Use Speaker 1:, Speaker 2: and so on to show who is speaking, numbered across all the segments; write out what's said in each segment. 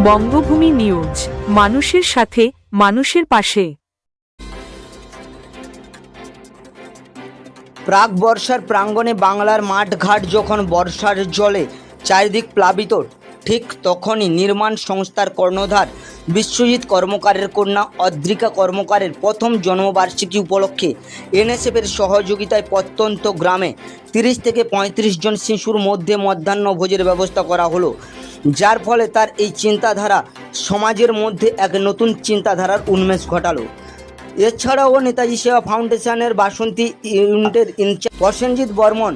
Speaker 1: বঙ্গভূমি news, মানুষের সাথে, মানুষের পাশে।
Speaker 2: প্রাক বর্ষার প্রাঙ্গণে বাংলার মাঠঘাট যখন বর্ষার জলে চারিদিক প্লাবিত, ঠিক তখনই নির্মাণ সংস্থার কর্ণধার বিশ্বজিৎ কর্মকারের কন্যা অদ্রিকা কর্মকারের প্রথম জন্মবার্ষিকী উপলক্ষে এনএসএফের সহযোগিতায় প্রত্যন্ত গ্রামে 30 থেকে 35 জন শিশুর মধ্যে মধ্যাহ্নভোজের ব্যবস্থা করা হলো, যার ফলে তার এই চিন্তাধারা সমাজের মধ্যে এক নতুন চিন্তাধারার উন্মেষ ঘটালো। এছাড়াও নেতাজি সেবা ফাউন্ডেশনের বাসন্তী ইউনিটের ইনচার্জ প্রসেনজিৎ বর্মন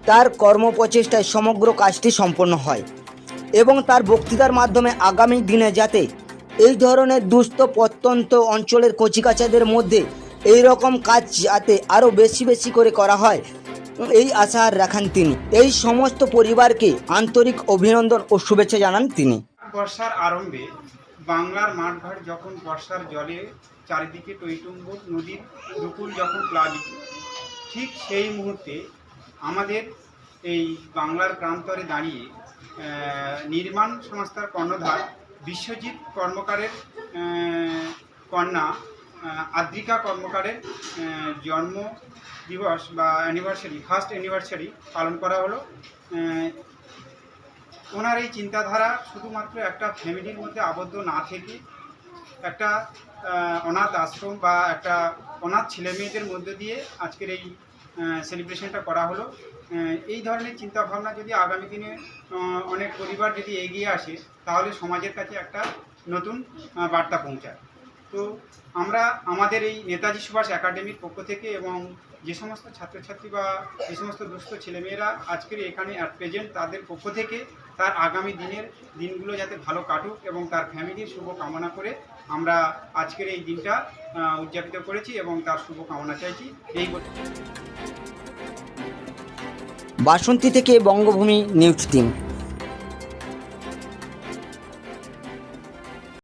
Speaker 2: তার কর্মপ্রচেষ্টায় সমগ্র কাজটি সম্পন্ন হয় এবং তার বক্তৃতার মাধ্যমে আগামী দিনে যাতে এই ধরনের দুস্থ প্রত্যন্ত অঞ্চলের কচিকাচাদের মধ্যে এই রকম কাজ যাতে আরও বেশি করে করা হয় এই আশা রাখেন তিনি। এই সমস্ত পরিবারকে আন্তরিক অভিনন্দন ও শুভেচ্ছা জানান তিনি।
Speaker 3: বর্ষার আরম্ভে বাংলার মাঠঘাট যখন বর্ষার জলে চারিদিকে টইটুম্বুর, নদীর দুকুল যখন প্লাবিত, ঠিক সেই মুহূর্তে আমাদের এই বাংলার প্রান্তরে দাঁড়িয়ে নির্মাণ সংস্থার কর্ণধার বিশ্বজিৎ কর্মকারের কন্যা আদ্রিকা কর্মকারের জন্ম দিবস বা অ্যানিভার্সারি, ফার্স্ট অ্যানিভার্সারি পালন করা হলো। ওনার এই চিন্তাধারা শুধুমাত্র একটা ফ্যামিলির মধ্যে আবদ্ধ না থেকে একটা অনাথ আশ্রম বা একটা অনাথ ছেলেমেয়েদের মধ্যে দিয়ে আজকের এই সেলিব্রেশনটা করা হলো। এই ধরনের চিন্তাভাবনা যদি আগামী দিনে অনেক পরিবার যদি এগিয়ে আসে তাহলে সমাজের কাছে একটা নতুন বার্তা পৌঁছায়। তো আমরা আমাদের এই নেতাজি সুভাষ একাডেমির পক্ষ থেকে এবং যে সমস্ত ছাত্রছাত্রী বা যে সমস্ত দুস্থ ছেলেমেয়েরা আজকের এখানে অ্যাট প্রেজেন্ট, তাদের পক্ষ থেকে তার আগামী দিনগুলো যাতে ভালো কাটুক এবং তার ফ্যামিলির শুভ কামনা করে আমরা আজকের এই দিনটা উদযাপিত করেছি এবং তার শুভ কামনা চাইছি। এই
Speaker 2: বাসন্তী থেকে বঙ্গভূমি নিউজ টিম।